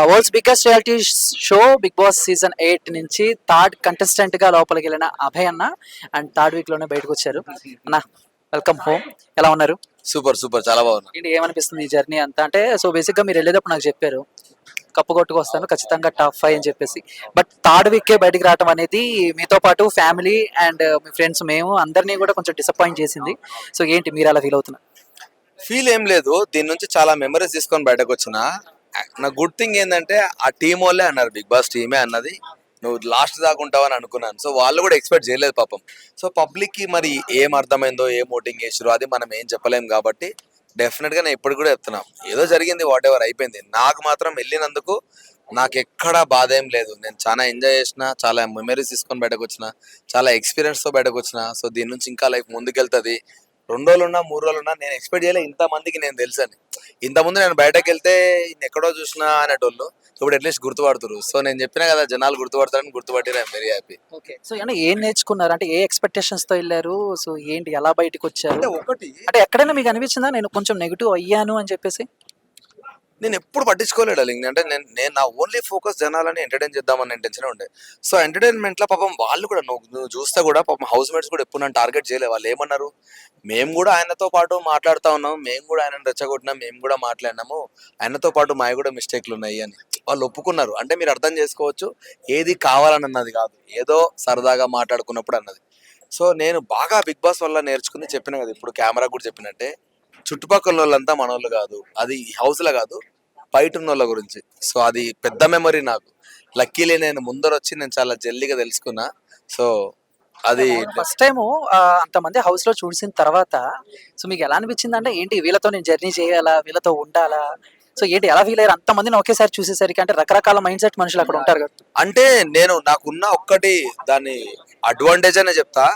World's biggest reality show Bigg Boss season 8 నుంచి third contestant గా లోపలికి వెళ్ళిన అభయ్ అన్న అండ్ థర్డ్ వీక్ లోనే బయటకు వచ్చారు. అన్న, వెల్కమ్ హోమ్. ఎలా ఉన్నారు? సూపర్ సూపర్ చాలా బాగున్నా. ఏంటి, ఏమనిపిస్తుంది ఈ జర్నీ అంతా? అంటే సో బేసిక్ గా మీరు వెళ్ళేటప్పుడు నాకు చెప్పారు కప్పు కొట్టుకు వస్తాను ఖచ్చితంగా టాప్ 5 అని చెప్పేసి. బట్ థర్డ్ వీకే బయటికి రావడం అనేది మీతో పాటు ఫ్యామిలీ అండ్ మీ ఫ్రెండ్స్ మేము అందరినీ కూడా కొంచెం డిసప్పాయింట్ చేసింది. సో ఏంటి మీరు అలా ఫీల్ అవుతున్నారు? ఫీల్ ఏం లేదు, దీని నుంచి చాలా మెమరీస్ తీసుకొని బయటకు వచ్చిన. నా గుడ్ థింగ్ ఏంటంటే ఆ టీం వాళ్ళే అన్నారు, బిగ్ బాస్ టీమే అన్నది నువ్వు లాస్ట్ దాకా ఉంటావని అనుకున్నాను. సో వాళ్ళు కూడా ఎక్స్పెక్ట్ చేయలేదు పాపం. సో పబ్లిక్ కి మరి ఏం అర్థమైందో, ఏం ఓటింగ్ చేసారో అది మనం ఏం చెప్పలేం. కాబట్టి డెఫినెట్ గా నేను ఇప్పుడు కూడా చెప్తున్నా, ఏదో జరిగింది, వాట్ ఎవర్ అయిపోయింది. నాకు మాత్రం వెళ్ళినందుకు నాకు ఎక్కడా బాధ ఏం లేదు. నేను చాలా ఎంజాయ్ చేసిన, చాలా మెమరీస్ తీసుకొని బయటకు వచ్చిన, చాలా ఎక్స్పీరియన్స్ తో బయటకు వచ్చిన. సో దీని నుంచి ఇంకా లైఫ్ ముందుకెళ్తుంది. 2 రోజులున్నా 3 రోజులున్నా నేను ఎక్స్పెక్ట్ చేయలే ఇంత మందికి నేను తెలుసు అని. ఇంతకుముందు నేను బయటకు వెళ్తే ఎక్కడో చూసినా అనేటోళ్ళు ఇప్పుడు అట్లీస్ట్ గుర్తుపడుతున్నారు. సో నేను చెప్పినా కదా, జనాలు గుర్తుపడతారని, గుర్తుపట్టారు. I'm very happy. Okay. So అంటే ఏం నేర్చుకున్నారు? అంటే ఏ ఎక్స్పెక్టేషన్స్ తో వెళ్ళారు? సో ఏంటి, ఎలా బయటకు వచ్చారు? అంటే ఒకటి, అంటే ఎక్కడైనా మీకు అనిపించిందా నేను కొంచెం నెగిటివ్ అయ్యాను అని చెప్పేసి? నేను ఎప్పుడు పట్టించుకోలేడు లింక్. అంటే నేను నా ఓన్లీ ఫోకస్ జనాలని ఎంటర్టైన్ చేద్దామని ఇంటెన్షన్ ఉండే. సో ఎంటర్టైన్మెంట్ లో పాపం వాళ్ళు కూడా, నువ్వు చూస్తే కూడా పాపం హౌస్ మేట్స్ కూడా ఎప్పుడు నన్ను టార్గెట్ చేయలేదు. వాళ్ళు ఏమన్నారు, మేము కూడా ఆయనతో పాటు మాట్లాడుతా ఉన్నాం, మేము కూడా ఆయనను రెచ్చగొట్టినాం, మేము కూడా మాట్లాడినాము, ఆయనతో పాటు మావి కూడా మిస్టేక్లు ఉన్నాయి అని వాళ్ళు ఒప్పుకున్నారు. అంటే మీరు అర్థం చేసుకోవచ్చు, ఏది కావాలని అన్నది కాదు, ఏదో సరదాగా మాట్లాడుకున్నప్పుడు అన్నది. సో నేను బాగా బిగ్ బాస్ వల్ల నేర్చుకుని చెప్పిన కదా, ఇప్పుడు కెమెరా కూడా చెప్పినట్టే, చుట్టుపక్కల వాళ్ళంతా మనోళ్ళు కాదు, అది హౌస్ లో కాదు, బయట ఉన్న వాళ్ళ గురించి. సో అది పెద్ద మెమరీ నాకు. లక్కీలీ నేను ముందర వచ్చి నేను చాలా జల్దిగా తెలుసుకున్నా. సో అది ఫస్ట్ టైం అంతమంది హౌస్ లో చూసిన తర్వాత సో మీకు ఎలా అనిపించింది? అంటే ఏంటి, వీళ్ళతో నేను జర్నీ చేయాలా, వీళ్ళతో ఉండాలా? సో ఏంటి, ఎలా ఫీల్ అయ్యారు అంతమందిని ఒకేసారి చూసేసరికి? అంటే రకరకాల మైండ్ సెట్ మనుషులు అక్కడ ఉంటారు కదా. అంటే నేను నాకున్న ఒక్కటి దాన్ని అడ్వాంటేజ్ అనే చెప్తా.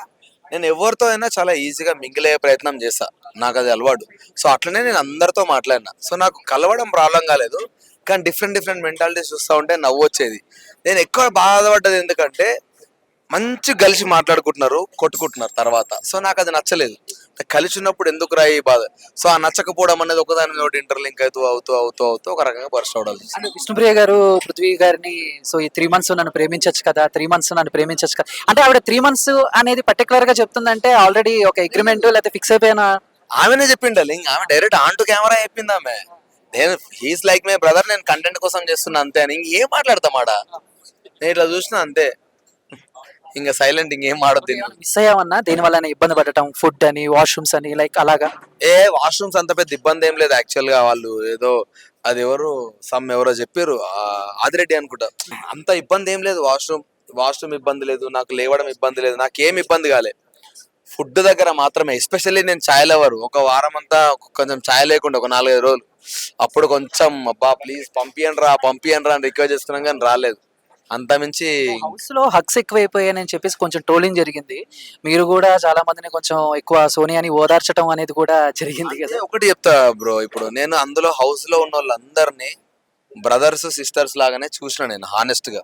నేను ఎవరితో అయినా చాలా ఈజీగా మింగిల్ అయ్యే ప్రయత్నం చేస్తా, నాకు అది అలవాటు. సో అట్లనే నేను అందరితో మాట్లాడినా. సో నాకు కలవడం ప్రాబ్లం కాలేదు, కానీ డిఫరెంట్ డిఫరెంట్ మెంటాలిటీస్ చూస్తూ ఉంటే నవ్వు వచ్చేది. నేను ఎక్కువ బాధపడ్డది ఎందుకంటే మంచి కలిసి మాట్లాడుకుంటున్నారు, కొట్టుకుంటున్నారు తర్వాత. సో నాకు అది నచ్చలేదు. కలిసి ఉన్నప్పుడు ఎందుకు రా ఈ బాధ. సో ఆ నచ్చకపోవడం అనేది ఒకదాని మీద ఒకటి ఇంటర్లింక్ అవుతూ అవుతూ అవుతూ అవుతూ ఒక రకంగా బర్స్ట్ అవడం. అంటే విష్ణుప్రియ గారు పృథ్వీ గారిని సో ఈ 3 మంత్స్ నన్ను ప్రేమించచ్చు కదా, 3 మంత్స్ నన్ను ప్రేమించచ్చు కదా అంటే ఆవిడ 3 మంత్స్ అనేది పర్టికులర్ గా చెప్తుందంటే ఆల్రెడీ ఒక అగ్రిమెంట్ లేకపోతే ఫిక్స్ అయిపోయిన? ఆమెనే చెప్పిండాలి, ఆమె డైరెక్ట్ ఆన్ టు కెమెరా చెప్పింది ఆమె. నేను హీస్ లైక్ మై బ్రదర్, నేను కంటెంట్ కోసం చేస్తున్నా అంతే అని. ఇంకేం మాట్లాడతామాడా, నేను ఇట్లా చూసిన అంతే, ఇంకా సైలెంట్, ఇంకేం మాడద్దు. మిస్ అయ్యామన్నా దేని వల్ల ఇబ్బంది పడటం, ఫుడ్ అని, వాష్రూమ్స్ అని, లైక్ అలాగా? వాష్రూమ్స్ అంత పెద్ద ఇబ్బంది ఏం లేదు యాక్చువల్ గా. వాళ్ళు ఏదో అది ఎవరో చెప్పారు, ఆదిరెడ్డి అనుకుంటా, అంత ఇబ్బంది ఏం లేదు. వాష్రూమ్ ఇబ్బంది లేదు, నాకు లేవడం ఇబ్బంది లేదు, నాకేం ఇబ్బంది కాలే. ఫుడ్ దగ్గర మాత్రమే. ఎస్పెషల్లీ నేను ఛాయ్ లవర్. ఒక వారం అంతా కొంచెం ఛాయ్ లేకుండా ఒక 4-5 రోజులు, అప్పుడు కొంచెం అబ్బా ప్లీజ్ పంపియండి రా అని రిక్వెస్ట్ చేసుకున్నాం, కానీ రాలేదు. అంత మించి హౌస్ లో హక్స్ ఎక్కువైపోయాయని చెప్పేసి కొంచెం ట్రోలింగ్ జరిగింది. మీరు కూడా చాలా మందిని కొంచెం ఎక్కువ సోనియాని ఓదార్చడం అనేది కూడా జరిగింది కదా. ఒకటి చెప్తా బ్రో, ఇప్పుడు నేను అందులో హౌస్ లో ఉన్న వాళ్ళందరినీ బ్రదర్స్ సిస్టర్స్ లాగానే చూసిన. నేను హానెస్ట్ గా,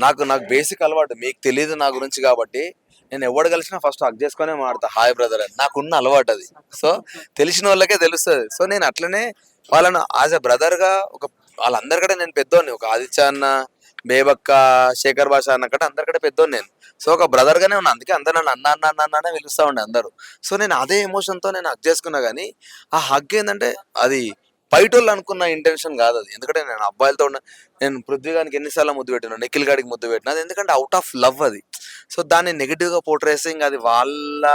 నాకు బేసిక్ అలవాటు, మీకు తెలియదు నా గురించి కాబట్టి, నేను ఎవడు కలిసినా ఫస్ట్ హక్ చేసుకునే మాడతా, హాయ్ బ్రదర్ అని. నాకున్న అలవాటు అది. సో తెలిసిన వాళ్ళకే తెలుస్తుంది. సో నేను అట్లనే వాళ్ళను యాజ్ ఎ బ్రదర్ గా, వాళ్ళందరికంటే నేను పెద్దోడిని. ఒక ఆదిత్య అన్న, బేబక్క, శేఖర్ భాష అన్న కంటే అందరికంటే పెద్దోడిని నేను. సో ఒక బ్రదర్ గానే ఉన్నా, అందుకే అందరు నన్ను అన్న అన్న అన్న అన్ననే పిలుస్తా ఉండే అందరూ. సో నేను అదే ఎమోషన్ తో నేను హగ్ చేసుకున్నా. కానీ ఆ హగ్ ఏంటంటే అది బయటోళ్ళు అనుకున్న ఇంటెన్షన్ కాదు అది. ఎందుకంటే నేను అబ్బాయిలతో ఉన్న, నేను పృథ్వీ గారికి ఎన్నిసార్లు ముద్దు పెట్టినా, నిఖిల్ గారికి ముద్దు పెట్టినా, అది ఎందుకంటే అవుట్ ఆఫ్ లవ్ అది. సో దాన్ని నెగిటివ్ గా పోర్ట్రేసింగ్, అది వాళ్ళ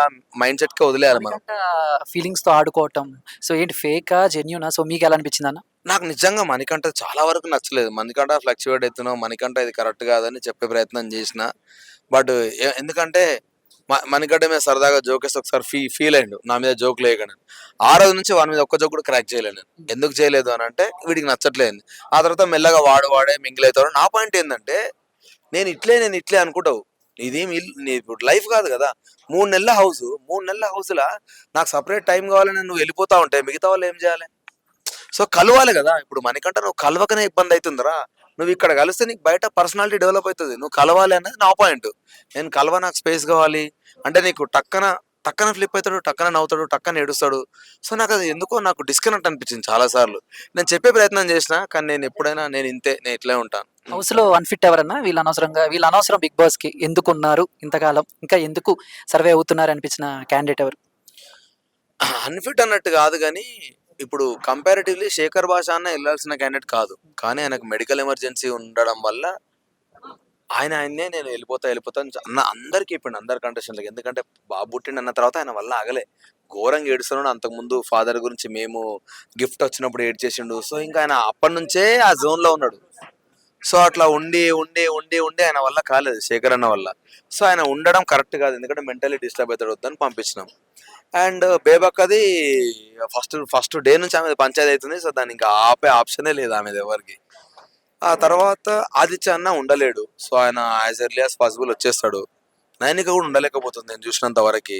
మైండ్ సెట్ కి వదిలేయాలి మనం. ఫీలింగ్స్ తో ఆడుకోవటం సో ఏంటి, ఫేకా జెన్యూనా? సో మీకు ఎలా అనిపించింది అన్న? నాకు నిజంగా మణికంఠ చాలా వరకు నచ్చలేదు. మణికంఠ ఫ్లక్చువేట్ అవుతున్నావు, మణికంఠ ఇది కరెక్ట్ కాదని చెప్పే ప్రయత్నం చేసిన. బట్ ఎందుకంటే మణికంఠ మీద సరదాగా జోకేసి ఒకసారి ఫీల్ అయ్యిండు, నా మీద జోక్ లేకుండా. ఆ రోజు నుంచి వాడి మీద ఒక్క జోక్ కూడా క్రాక్ చేయలేదు నేను. ఎందుకు చేయలేదు అని అంటే, వీడికి నచ్చట్లేదు. ఆ తర్వాత మెల్లగా వాడే మింగిల్ అవుతాడు. నా పాయింట్ ఏంటంటే, నేను ఇట్లే అనుకుంటావు, ఇదేం ఇప్పుడు లైఫ్ కాదు కదా. 3 నెలల హౌస్లా నాకు సపరేట్ టైం కావాలని నువ్వు వెళ్ళిపోతా ఉంటే మిగతా వాళ్ళు ఏం చేయాలి? సో కలవాలి కదా. ఇప్పుడు మనకంటే నువ్వు కలవకనే ఇబ్బంది అవుతుందిరా, నువ్వు ఇక్కడ కలిస్తే నీకు బయట పర్సనాలిటీ డెవలప్ అవుతుంది. నువ్వు కలవాలి అనేది నా పాయింట్. నేను నాకు స్పేస్ కావాలి అంటే, నీకు టక్కన టక్కన ఫ్లిప్ అవుతాడు, టక్కన నవ్వుతాడు, టక్కన ఏడుస్తాడు. సో నాకు అది ఎందుకో నాకు డిస్కనెక్ట్ అనిపించింది చాలా సార్లు. నేను చెప్పే ప్రయత్నం చేసిన, కానీ నేను ఎప్పుడైనా నేను ఇంతే, నేను ఇట్లే ఉంటాను. హౌస్ లో అన్ఫిట్ ఎవరన్నా వీళ్ళు అనవసరం బిగ్ బాస్ కి ఎందుకు ఉన్నారు ఇంతకాలం, ఇంకా ఎందుకు సర్వే అవుతున్నారు అనిపించిన క్యాండిడేట్ ఎవరు? అన్ఫిట్ అన్నట్టు కాదు కానీ, ఇప్పుడు కంపారిటివ్లీ శేఖర్ భాష అన్న వెళ్ళాల్సిన క్యాండిడేట్ కాదు. కానీ ఆయనకు మెడికల్ ఎమర్జెన్సీ ఉండడం వల్ల ఆయన్నే నేను వెళ్ళిపోతా అన్న అందరికి చెప్పిండు, అందరి కంటెస్టెంట్లకి. ఎందుకంటే బాబు పుట్టిండు అన్న తర్వాత ఆయన వల్ల ఆగలే, ఘోరంగా ఏడుస్తున్నాడు. అంతకుముందు ఫాదర్ గురించి మేము గిఫ్ట్ వచ్చినప్పుడు ఏడ్చేసిండు. సో ఇంకా ఆయన అప్పటి నుంచే ఆ జోన్ లో ఉన్నాడు. సో అట్లా ఉండి ఉండి ఉండి ఉండి ఆయన వల్ల కాలేదు, శేఖర్ అన్న వల్ల. సో ఆయన ఉండడం కరెక్ట్ కాదు, ఎందుకంటే మెంటలీ డిస్టర్బ్ అవుతాడు, వద్దని పంపించినాం. అండ్ బేబక్కది ఫస్ట్ ఫస్ట్ డే నుంచి ఆమె పంచాయతీ అవుతుంది. సో దాన్ని ఇంకా ఆపే ఆప్షనే లేదు ఆమెది ఎవరికి. ఆ తర్వాత ఆదిత్య అన్న ఉండలేడు. సో ఆయన యాజ్ ఎర్లీ యాజ్ పాసిబుల్ వచ్చేస్తాడు. నైనిక కూడా ఉండలేకపోతుంది నేను చూసినంత వరకు.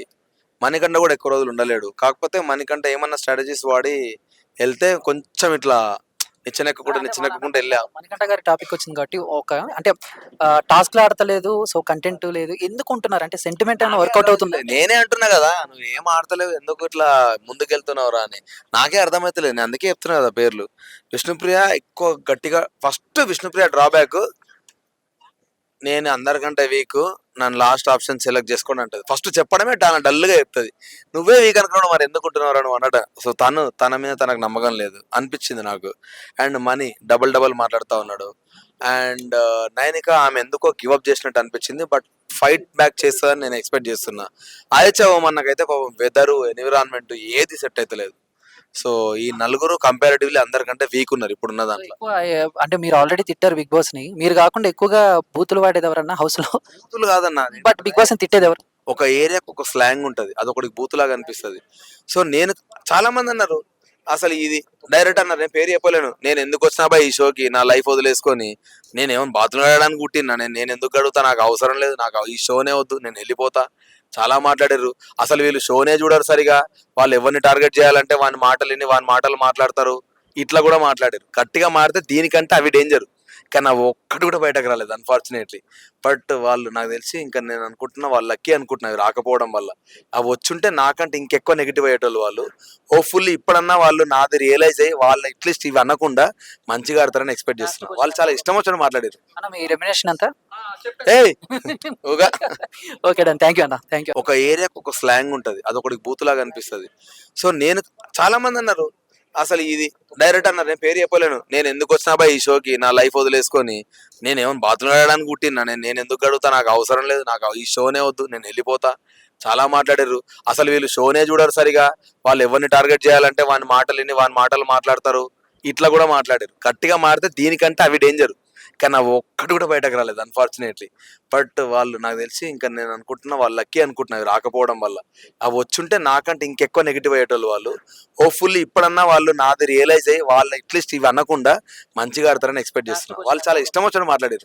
మణికంఠ కూడా ఎక్కువ రోజులు ఉండలేడు. కాకపోతే మణికంఠ ఏమన్నా స్ట్రాటజీస్ వాడి వెళ్తే కొంచెం ఇట్లా నిచ్చెనెక్కకుండా వెళ్ళా. మణికంఠ గారి టాపిక్ వచ్చింది కాబట్టి ఒక అంటే టాస్క్ లో ఆడతలేదు, సో కంటెంట్ లేదు, ఎందుకు ఉంటున్నారు అంటే సెంటిమెంట్ ఏమైనా వర్కౌట్ అవుతుంది? నేనే అంటున్నా కదా, నువ్వు ఏం ఆడతలేవు, ఎందుకు ఇట్లా ముందుకెళ్తున్నావురా అని నాకే అర్థమైతలేదు. నేను అందుకే చెప్తున్నా కదా పేర్లు. విష్ణుప్రియ ఎక్కువ గట్టిగా, ఫస్ట్ విష్ణుప్రియ డ్రాబ్యాక్, నేను అందరికంటే వీక్, నన్ను లాస్ట్ ఆప్షన్ సెలెక్ట్ చేసుకోండి అంటది. ఫస్ట్ చెప్పడమే డల్గా చెప్తుంది. నువ్వే వీక్ అనుకున్నావు, మరి ఎందుకుంటున్నావు నువ్వు అన్నట. సో తన మీద తనకు నమ్మకం లేదు అనిపించింది నాకు. అండ్ మనీ డబల్ మాట్లాడుతూ ఉన్నాడు. అండ్ నైనిక ఆమె ఎందుకో గివప్ చేసినట్టు అనిపించింది, బట్ ఫైట్ బ్యాక్ చేస్తుందని నేను ఎక్స్పెక్ట్ చేస్తున్నా. ఆదిత్య ఓమన్నకైతే పాపం వెదరు, ఎన్విరాన్మెంట్ ఏది సెట్ అయితే లేదు. సో ఈ నలుగురు కంపారిటివ్లీ అందరికంటే వీక్ ఉన్నారు ఇప్పుడున్న దాంట్లో. ఎక్కువ అంటే మీరు ఆల్రెడీ తిట్టారు బిగ్ బాస్ ని, మీరు కాకుండా ఎక్కువగా బూతులు వాడేది ఎవరన్నా హౌస్ లో? బూతులు కాదన్న, బట్ బిగ్ బాస్ ని తిట్టేది ఎవరు? ఒక ఏరియాకి ఒక స్లాంగ్ ఉంటది, అదొకటి బూతులాగా అనిపిస్తుంది. సో నేను చాలా మంది అన్నారు అసలు ఇది డైరెక్ట్ అన్నారు, నేను పేరు చెప్పలేను, నేను ఎందుకు వచ్చినా బా ఈ షోకి, నా లైఫ్ వదిలేసుకొని నేనేమో బాత్రూమ్ ఆడడానికి పుట్టినా, నేను ఎందుకు గడుగుతా, నాకు అవసరం లేదు, నాకు ఈ షోనే వద్దు, నేను వెళ్ళిపోతా. చాలా మాట్లాడారు. అసలు వీళ్ళు షోనే చూడరు సరిగా, వాళ్ళు ఎవరిని టార్గెట్ చేయాలంటే వాని మాటలు విని వాని మాటలు మాట్లాడతారు, ఇట్లా కూడా మాట్లాడారు. గట్టిగా మారితే దీనికంటే అవి డేంజర్. కానీ అవి ఒక్కటి కూడా బయటకు రాలేదు అన్ఫార్చునేట్లీ. బట్ వాళ్ళు నాకు తెలిసి, ఇంకా నేను అనుకుంటున్నా వాళ్ళు లక్కీ అనుకుంటున్నా అవి రాకపోవడం వల్ల. అవి వచ్చుంటే నాకంటే ఇంకెక్కువ నెగిటివ్ అయ్యేటోళ్ళు వాళ్ళు. హోప్ఫుల్లీ ఇప్పుడన్నా వాళ్ళు నాది రియలైజ్ అయ్యి వాళ్ళు అట్లీస్ట్ ఇవి అనకుండా మంచిగా ఆడతారని ఎక్స్పెక్ట్ చేస్తున్నాను. వాళ్ళు చాలా ఇష్టం వచ్చిన మాట్లాడారు. అన్న మీ రెమ్యునేషన్ అంతా? ఏయ్ ఓకే డన్, థ్యాంక్ యూ అన్న, థ్యాంక్ యూ. ఒక ఏరియాకి ఒక స్లాంగ్ ఉంటది, అదొకటి బూతులాగా అనిపిస్తుంది. సో నేను చాలా మంది అన్నారు అసలు ఇది డైరెక్ట్ అన్నారు, నేను పేరు చెప్పలేను, నేను ఎందుకు వచ్చినా బా ఈ షోకి, నా లైఫ్ వదిలేసుకొని నేనేమో బాత్రూమ్ ఆడడానికి పుట్టినా, నేను ఎందుకు గడుగుతా, నాకు అవసరం లేదు, నాకు ఈ షోనే వద్దు, నేను వెళ్ళిపోతా. చాలా మాట్లాడారు. అసలు వీళ్ళు షోనే చూడరు సరిగా, వాళ్ళు ఎవరిని టార్గెట్ చేయాలంటే వాని మాటలు విని వాని మాటలు మాట్లాడతారు, ఇట్లా కూడా మాట్లాడారు. గట్టిగా మారితే దీనికంటే అవి డేంజర్. కానీ అవి ఒక్కటి కూడా బయటకు రాలేదు అన్ఫార్చునేట్లీ. బట్ వాళ్ళు నాకు తెలిసి, ఇంకా నేను అనుకుంటున్నా వాళ్ళు లక్కీ అనుకుంటున్నా అవి రాకపోవడం వల్ల. అవి వచ్చుంటే నాకంటే ఇంకెక్కువ నెగిటివ్ అయ్యేటోళ్ళు వాళ్ళు. హోప్ఫుల్లీ ఇప్పుడన్నా వాళ్ళు నాది రియలైజ్ అయ్యి వాళ్ళు అట్లీస్ట్ ఇవి అనకుండా మంచిగా ఆడతారని ఎక్స్పెక్ట్ చేస్తున్నా. వాళ్ళు చాలా ఇష్టం వచ్చిన మాట్లాడారు.